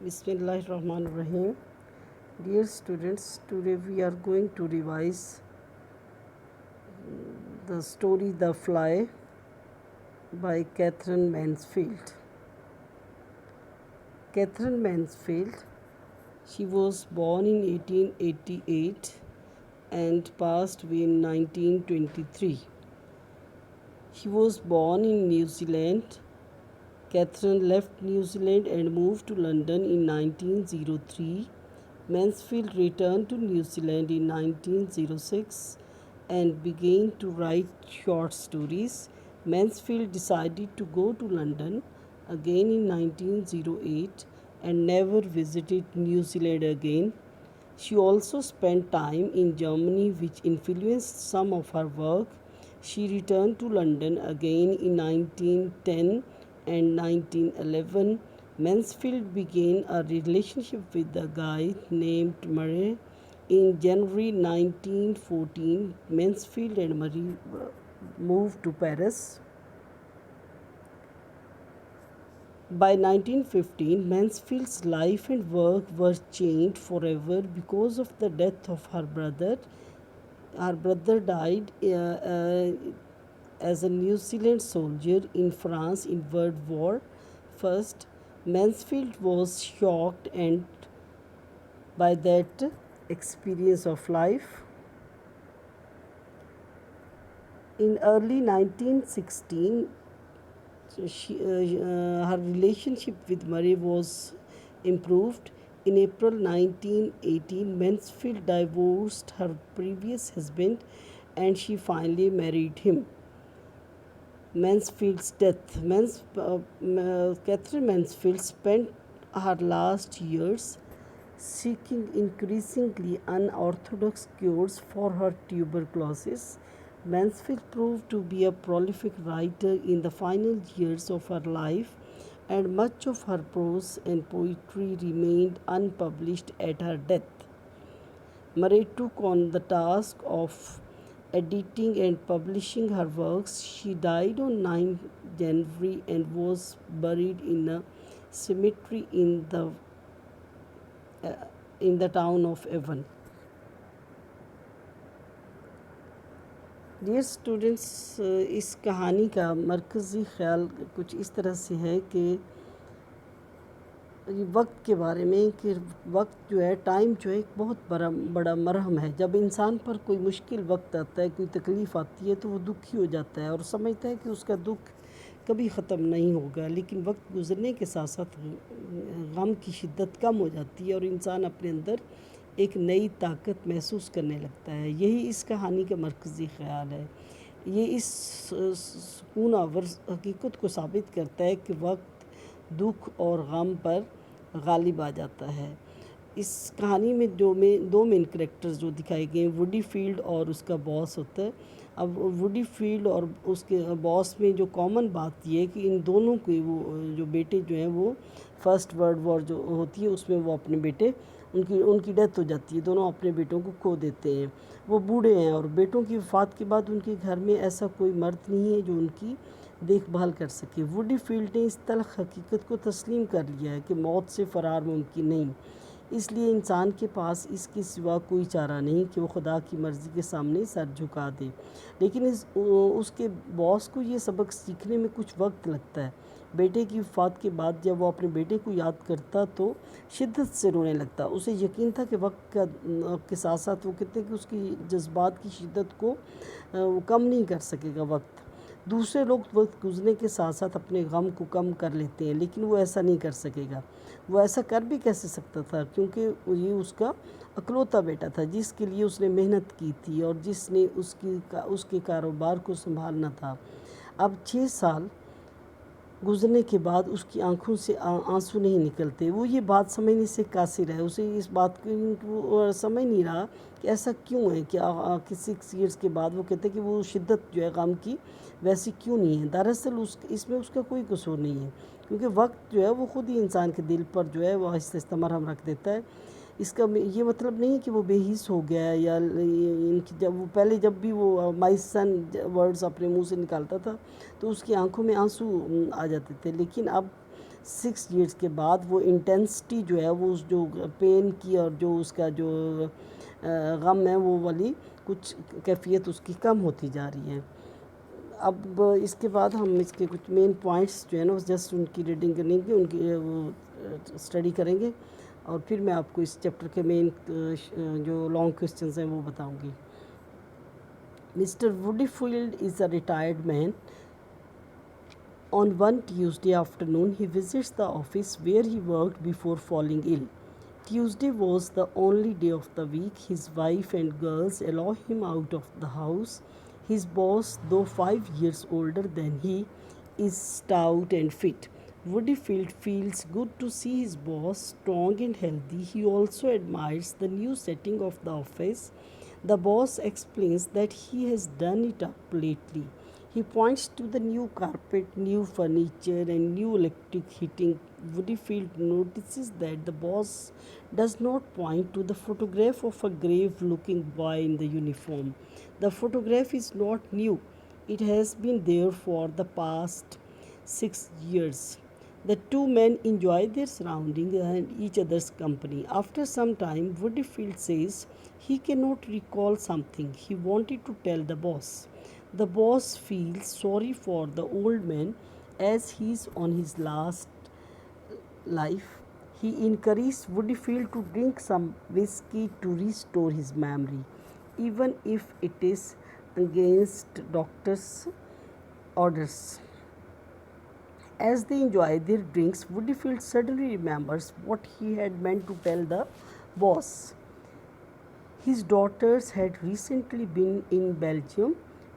Bismillahirrahmanirrahim. Dear students, today we are going to revise the story The Fly by Catherine Mansfield. Catherine Mansfield, she was born in 1888 and passed away in 1923. She was born in New Zealand. Catherine left New Zealand and moved to London in 1903. Mansfield returned to New Zealand in 1906 and began to write short stories. Mansfield decided to go to London again in 1908 and never visited New Zealand again. She also spent time in Germany, which influenced some of her work. She returned to London again in 1910 and 1911. Mansfield began a relationship with a guy named Murray. In January 1914, Mansfield and Murray moved to Paris. By 1915, Mansfield's life and work were changed forever because of the death of her brother. Her brother died as a New Zealand soldier in France in World War I. Mansfield was shocked and by that experience of life. In early 1916, her relationship with Murray was improved. In April 1918, Mansfield divorced her previous husband and she finally married him. Mansfield's death. Catherine Mansfield spent her last years seeking increasingly unorthodox cures for her tuberculosis. Mansfield proved to be a prolific writer in the final years of her life, and much of her prose and poetry remained unpublished at her death. Murray took on the task of editing and publishing her works. She died on 9 January and was buried in a cemetery in the town of Avon. Dear students, इस कहानी का मरकज़ी ख़्याल कुछ इस तरह से है कि वक्त के बारे में कि वक्त जो है, टाइम जो है, एक बहुत बड़ा मरहम है. जब इंसान पर कोई मुश्किल वक्त आता है, कोई तकलीफ़ आती है, तो वो दुखी हो जाता है और समझता है कि उसका दुख कभी ख़त्म नहीं होगा. लेकिन वक्त गुज़रने के साथ साथ गम की शिद्दत कम हो जाती है और इंसान अपने अंदर एक नई ताकत महसूस करने लगता है. यही इस कहानी का मरकज़ी ख़्याल है. ये इस सुकून आवर हकीकत को साबित करता है कि वक्त दुख और गम पर गालिब आ जाता है. इस कहानी में दो मेन करैक्टर्स जो दिखाए गए हैं, वुडी फील्ड और उसका बॉस होता है. अब वुडी फील्ड और उसके बॉस में जो कॉमन बात ये है कि इन दोनों के वो जो बेटे जो हैं, वो फर्स्ट वर्ल्ड वॉर जो होती है उसमें वो अपने बेटे उनकी डेथ हो जाती है. दोनों अपने बेटों को खो देते हैं. वो बूढ़े हैं और बेटों की वफ़ात के बाद उनके घर में ऐसा कोई मर्द नहीं है जो उनकी देखभाल कर सके. वुडी फील्ड ने इस तल्ख़ हकीकत को तस्लीम कर लिया है कि मौत से फ़रार मुमकिन नहीं. इसलिए इंसान के पास इसके सिवा कोई चारा नहीं कि वो खुदा की मर्ज़ी के सामने सर झुका दे. लेकिन उसके बॉस को ये सबक सीखने में कुछ वक्त लगता है. बेटे की वफ़ात के बाद जब वो अपने बेटे को याद करता तो शिद्दत से रोने लगता. उसे यकीन था कि वक्त के साथ साथ वो कहते हैं कि उसकी जज्बात की शिद्दत को कम नहीं कर सकेगा वक्त. दूसरे लोग वक्त गुजरने के साथ साथ अपने गम को कम कर लेते हैं, लेकिन वो ऐसा नहीं कर सकेगा. वो ऐसा कर भी कैसे सकता था, क्योंकि ये उसका अकलौता बेटा था जिसके लिए उसने मेहनत की थी और जिसने उसके कारोबार को संभालना था. अब 6 साल गुज़रने के बाद उसकी आंखों से आंसू नहीं निकलते. वो ये बात समझने से कासिर है. उसे इस बात को समझ नहीं रहा कि ऐसा क्यों है कि 6 ईयर्स के बाद वो कहते हैं कि वो शिद्दत जो है गम की वैसी क्यों नहीं है. दरअसल इसमें उसका कोई कसूर नहीं है, क्योंकि वक्त जो है वो ख़ुद ही इंसान के दिल पर जो है वो आहिस्ता मरहम रख देता है. इसका ये मतलब नहीं कि वो बेहिस हो गया है या इनकी जब भी वो माई सन वर्ड्स अपने मुंह से निकालता था तो उसकी आंखों में आंसू आ जाते थे. लेकिन अब 6 ایئرس کے بعد وہ انٹینسٹی جو ہے وہ جو پین کی اور جو اس کا جو غم ہے وہ والی کچھ کیفیت اس کی کم ہوتی جا رہی ہے. اب اس کے بعد ہم اس کے کچھ مین پوائنٹس جو ہے نا جسٹ ان کی ریڈنگ کریں گے، ان کی وہ اسٹڈی کریں گے، اور پھر میں آپ کو اس چیپٹر کے مین جو لانگ کویسچنز ہیں وہ بتاؤں گی. Mr Woodifield is a retired man. On one Tuesday afternoon, he visits the office where he worked before falling ill. Tuesday was the only day of the week his wife and girls allow him out of the house. His boss, though 5 years older than he, is stout and fit. Woodyfield feels good to see his boss strong and healthy. He also admires the new setting of the office. The boss explains that he has done it up lately. He points to the new carpet, new furniture, and new electric heating. Woodyfield notices that the boss does not point to the photograph of a grave-looking boy in the uniform. The photograph is not new. It has been there for the past 6 years. The two men enjoy their surroundings and each other's company. After some time, Woodyfield says he cannot recall something he wanted to tell the boss. The boss feels sorry for the old man as he is on his last life. He encourages Woodyfield to drink some whiskey to restore his memory, even if it is against doctor's orders. As they enjoy their drinks, Woodyfield suddenly remembers what he had meant to tell the boss. His daughters had recently been in Belgium,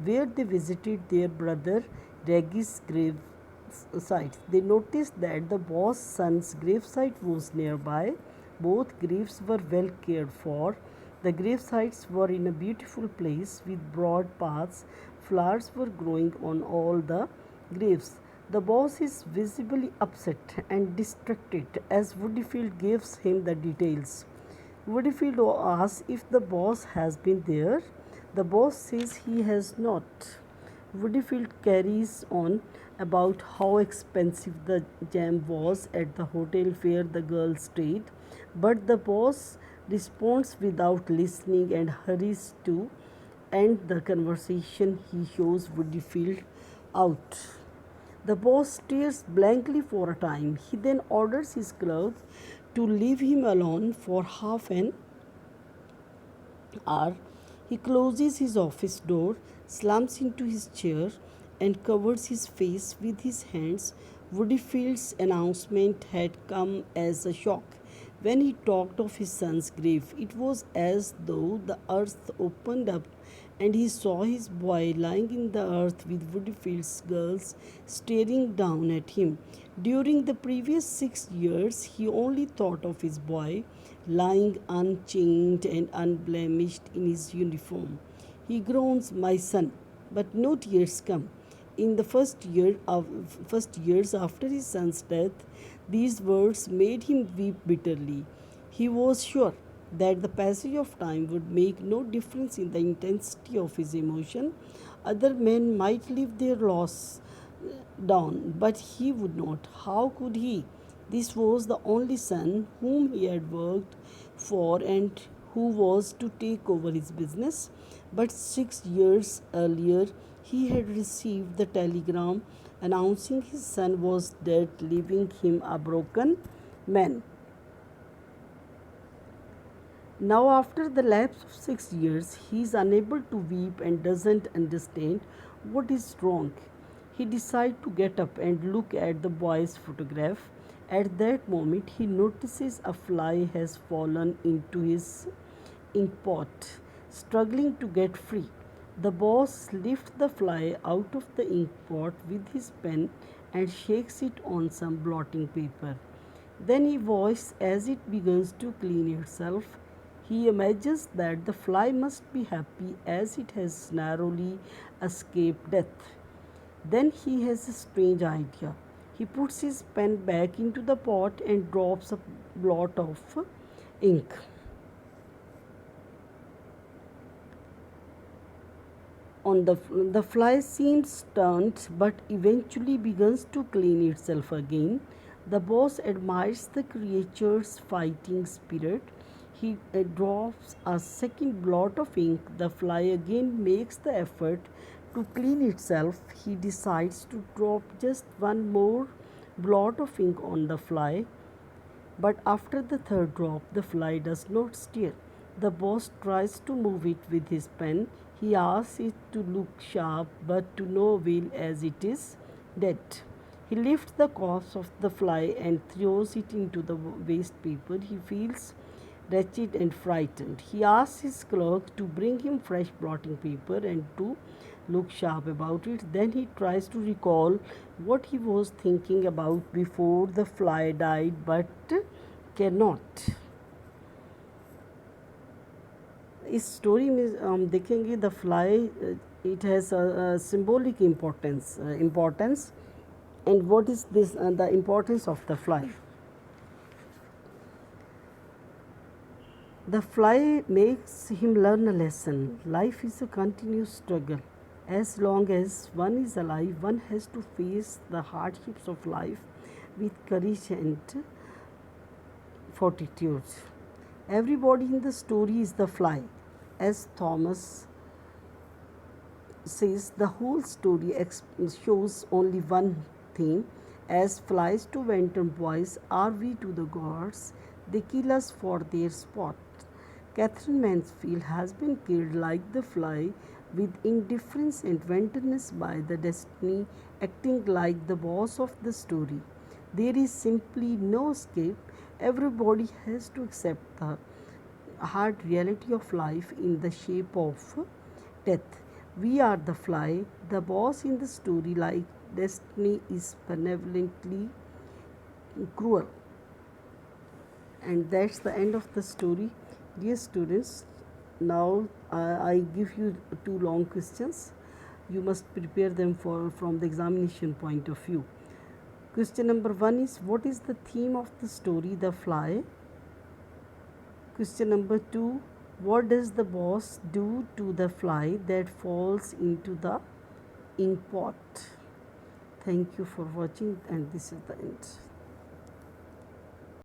where they visited their brother Reggie's gravesite. They noticed that the boss' son's gravesite was nearby. Both graves were well cared for. The gravesites were in a beautiful place with broad paths. Flowers were growing on all the graves. The boss is visibly upset and distracted as Woodyfield gives him the details. Woodyfield asks if the boss has been there. The boss says he has not. Woodyfield carries on about how expensive the jam was at the hotel where the girls stayed, but the boss responds without listening and hurries to end the conversation. He shows Woodyfield out. The boss stares blankly for a time. He then orders his clerk to leave him alone for half an hour. He closes his office door, slumps into his chair, and covers his face with his hands. Woodyfield's announcement had come as a shock. When he talked of his son's grave, it was as though the earth opened up and he saw his boy lying in the earth with Woodyfield's girls staring down at him. During the previous 6 years, he only thought of his boy lying unchanged and unblemished in his uniform. He groans, "My son," but no tears come. In the first years after his son's death, these words made him weep bitterly. He was sure that the passage of time would make no difference in the intensity of his emotion. Other men might live their loss down, but he would not. How could he? This was the only son whom he had worked for and who was to take over his business. But 6 years earlier, he had received the telegram announcing his son was dead, leaving him a broken man. Now, after the lapse of 6 years, he is unable to weep and doesn't understand what is wrong. He decides to get up and look at the boy's photograph. At that moment, he notices a fly has fallen into his ink pot, struggling to get free. The boss lifts the fly out of the ink pot with his pen and shakes it on some blotting paper. Then he watches as it begins to clean itself. He imagines that the fly must be happy as it has narrowly escaped death. Then he has a strange idea. He puts his pen back into the pot and drops a blot of ink. On the fly seems stunned but eventually begins to clean itself again. The boss admires the creature's fighting spirit. He drops a second blot of ink. The fly again makes the effort to clean itself. He decides to drop just one more blot of ink on the fly. But after the third drop, the fly does not stir. The boss tries to move it with his pen. He asks it to look sharp, but to no avail as it is dead. He lifts the corpse of the fly and throws it into the waste paper. He feels wretched and frightened. He asks his clerk to bring him fresh blotting paper and to look sharp about it. Then he tries to recall what he was thinking about before the fly died, but cannot. इस story में हम देखेंगे the fly it has symbolic importance and what is this the importance of the fly. The fly makes him learn a lesson. Life is a continuous struggle. As long as one is alive, one has to face the hardships of life with courage and fortitude. Everybody in the story is the fly. As Thomas says, the whole story shows only one thing. As flies to Wenton boys are we to the gods. They kill us for their sport. Catherine Mansfield has been killed like the fly, with indifference and wantonness by the destiny acting like the boss of the story. There is simply no escape. Everybody has to accept the hard reality of life in the shape of death. We are the fly. The boss in the story, like destiny, is benevolently cruel. And that's the end of the story. Dear students, now I give you two long questions. You must prepare them from the examination point of view. Question number 1 is, what is the theme of the story The Fly? Question number 2, what does the boss do to the fly that falls into the ink pot? Thank you for watching, and this is the end.